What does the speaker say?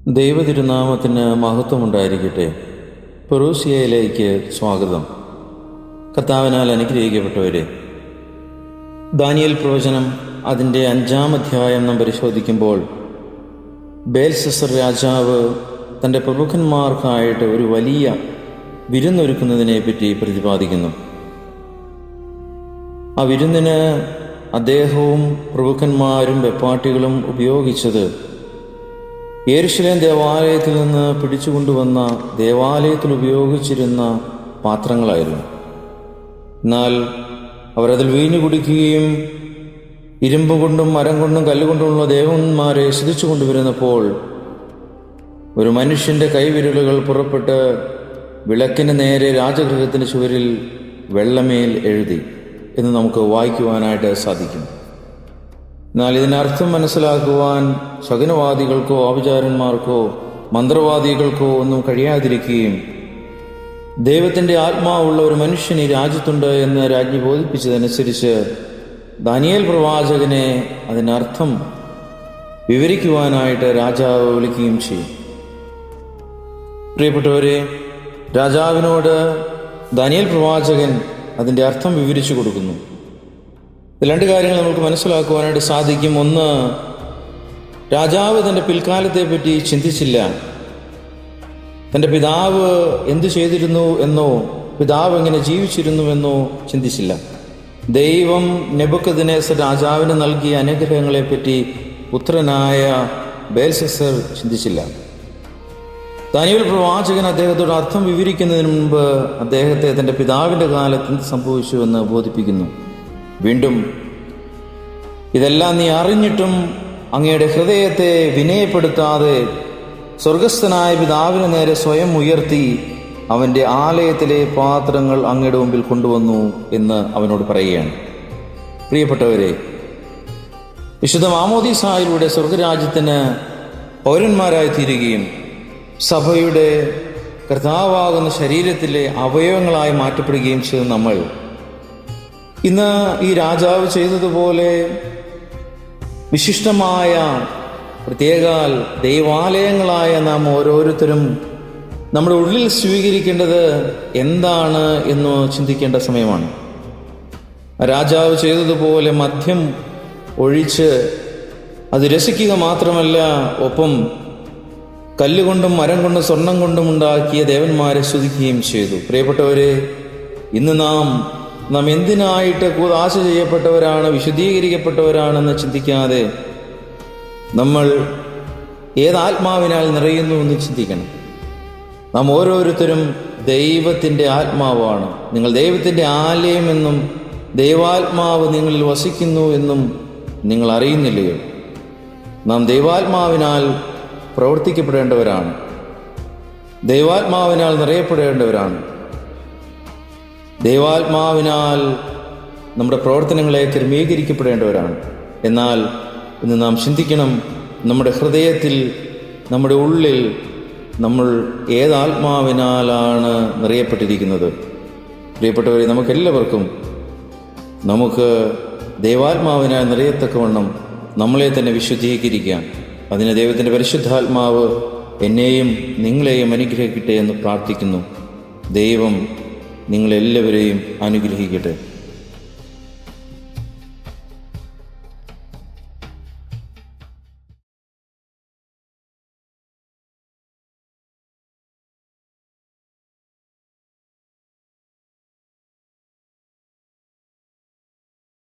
ദൈവതിരുനാമത്തിന് മഹത്വമുണ്ടായിരിക്കട്ടെ. പെറൂസിയയിലേക്ക് സ്വാഗതം. കർത്താവിനാൽ അനുഗ്രഹിക്കപ്പെട്ടവരെ, ദാനിയേൽ പ്രവചനം അതിൻ്റെ 5-ാം അധ്യായം നാം പരിശോധിക്കുമ്പോൾ ബേൽശസ്സർ രാജാവ് തൻ്റെ പ്രഭുക്കന്മാർക്കായിട്ട് ഒരു വലിയ വിരുന്നൊരുക്കുന്നതിനെപ്പറ്റി പ്രതിപാദിക്കുന്നു. ആ വിരുന്നിന് അദ്ദേഹവും പ്രഭുക്കന്മാരും വെപ്പാട്ടികളും ഉപയോഗിച്ചത് യെരുശലേം ദേവാലയത്തിൽ നിന്ന് പിടിച്ചുകൊണ്ടുവന്ന ദേവാലയത്തിൽ ഉപയോഗിച്ചിരുന്ന പാത്രങ്ങളായിരുന്നു. എന്നാൽ അവരതിൽ വീഞ്ഞു കുടിക്കുകയും ഇരുമ്പ് കൊണ്ടും മരം കൊണ്ടും കല്ലുകൊണ്ടുമുള്ള ദേവന്മാരെ സ്തുതിച്ചു കൊണ്ടുവരുന്നപ്പോൾ ഒരു മനുഷ്യൻ്റെ കൈവിരലുകൾ പുറപ്പെട്ട് വിളക്കിന് നേരെ രാജഗൃഹത്തിൻ്റെ ചുവരിൽ വെള്ളമേൽ എഴുതി എന്ന് നമുക്ക് വായിക്കുവാനായിട്ട് സാധിക്കും. എന്നാൽ ഇതിനർത്ഥം മനസ്സിലാക്കുവാൻ ശകുനവാദികൾക്കോ ആഭിചാരന്മാർക്കോ മന്ത്രവാദികൾക്കോ ഒന്നും കഴിയാതിരിക്കുകയും ദൈവത്തിൻ്റെ ആത്മാവുള്ള ഒരു മനുഷ്യൻ ഈ രാജ്യത്തുണ്ട് എന്ന് രാജ്ഞി ബോധിപ്പിച്ചതനുസരിച്ച് ദാനിയേൽ പ്രവാചകനെ അതിനർത്ഥം വിവരിക്കുവാനായിട്ട് രാജാവ് വിളിക്കുകയും ചെയ്യും. പ്രിയപ്പെട്ടവരെ, രാജാവിനോട് ദാനിയേൽ പ്രവാചകൻ അതിൻ്റെ അർത്ഥം വിവരിച്ചു കൊടുക്കുന്നു. രണ്ട് കാര്യങ്ങൾ നമുക്ക് മനസ്സിലാക്കുവാനായിട്ട് സാധിക്കും. ഒന്ന്, രാജാവ് തൻ്റെ പിൽക്കാലത്തെപ്പറ്റി ചിന്തിച്ചില്ല. തൻ്റെ പിതാവ് എന്തു ചെയ്തിരുന്നു എന്നോ പിതാവ് എങ്ങനെ ജീവിച്ചിരുന്നുവെന്നോ ചിന്തിച്ചില്ല. ദൈവം നെബൂഖദ്നേസർ രാജാവിന് നൽകിയ അനുഗ്രഹങ്ങളെപ്പറ്റി പുത്രനായ ബേൽശസ്സർ ചിന്തിച്ചില്ല. ദാനിയേൽ പ്രവാചകൻ അദ്ദേഹത്തോട് അർത്ഥം വിവരിക്കുന്നതിന് മുൻപ് അദ്ദേഹത്തെ തൻ്റെ പിതാവിൻ്റെ കാലത്ത് എന്ത് സംഭവിച്ചുവെന്ന് ബോധിപ്പിക്കുന്നു. വീണ്ടും, ഇതെല്ലാം നീ അറിഞ്ഞിട്ടും അങ്ങയുടെ ഹൃദയത്തെ വിനയപ്പെടുത്താതെ സ്വർഗസ്ഥനായ പിതാവിന് നേരെ സ്വയം ഉയർത്തി അവൻ്റെ ആലയത്തിലെ പാത്രങ്ങൾ അങ്ങയുടെ മുമ്പിൽ കൊണ്ടുവന്നു എന്ന് അവനോട് പറയുകയാണ്. പ്രിയപ്പെട്ടവരെ, വിശുദ്ധ മാമോദീസായിലൂടെ സ്വർഗരാജ്യത്തിന് പൗരന്മാരായി തീരുകയും സഭയുടെ കർത്താവാകുന്ന ശരീരത്തിലെ അവയവങ്ങളായി മാറ്റപ്പെടുകയും ചെയ്ത നമ്മൾ ഇന്ന് ഈ രാജാവ് ചെയ്തതുപോലെ വിശിഷ്ടമായ പ്രത്യേകാൽ ദൈവാലയങ്ങളായ നാം ഓരോരുത്തരും നമ്മുടെ ഉള്ളിൽ സ്വീകരിക്കേണ്ടത് എന്താണ് എന്ന് ചിന്തിക്കേണ്ട സമയമാണ്. രാജാവ് ചെയ്തതുപോലെ മദ്യം ഒഴിച്ച് അത് രസിക്കുക മാത്രമല്ല, ഒപ്പം കല്ലുകൊണ്ടും മരം കൊണ്ടും സ്വർണം കൊണ്ടും ഉണ്ടാക്കിയ ദേവന്മാരെ സ്തുതിക്കുകയും ചെയ്തു. പ്രിയപ്പെട്ടവരെ, ഇന്ന് നാം എന്തിനായിട്ട് കൂതാശ ചെയ്യപ്പെട്ടവരാണ്, വിശുദ്ധീകരിക്കപ്പെട്ടവരാണെന്ന് ചിന്തിക്കാതെ നമ്മൾ ഏതാത്മാവിനാൽ നിറയുന്നു എന്ന് ചിന്തിക്കണം. നാം ഓരോരുത്തരും ദൈവത്തിൻ്റെ ആത്മാവാണ്. നിങ്ങൾ ദൈവത്തിൻ്റെ ആലയമെന്നും ദൈവാത്മാവ് നിങ്ങളിൽ വസിക്കുന്നു എന്നും നിങ്ങൾ അറിയുന്നില്ലയോ? നാം ദൈവാത്മാവിനാൽ പ്രവർത്തിക്കപ്പെടേണ്ടവരാണ്, ദൈവാത്മാവിനാൽ നിറയപ്പെടേണ്ടവരാണ്. ദൈവാത്മാവിനാൽ നമ്മുടെ പ്രവർത്തനങ്ങളെ ക്രമീകരിക്കപ്പെടേണ്ടവരാണ്. എന്നാൽ ഇന്ന് നാം ചിന്തിക്കണം, നമ്മുടെ ഹൃദയത്തിൽ, നമ്മുടെ ഉള്ളിൽ നമ്മൾ ഏതാത്മാവിനാലാണ് നിറയപ്പെട്ടിരിക്കുന്നത്. പ്രിയപ്പെട്ടവരെ, നമുക്കെല്ലാവർക്കും നമുക്ക് ദൈവാത്മാവിനാൽ നിറയത്തക്കവണ്ണം നമ്മളെ തന്നെ വിശുദ്ധീകരിക്കാം. അതിന് ദൈവത്തിൻ്റെ പരിശുദ്ധാത്മാവ് എന്നെയും നിങ്ങളെയും അനുഗ്രഹിക്കട്ടെ എന്ന് പ്രാർത്ഥിക്കുന്നു. ദൈവം നിങ്ങളെല്ലാവരെയും അനുഗ്രഹിക്കട്ടെ.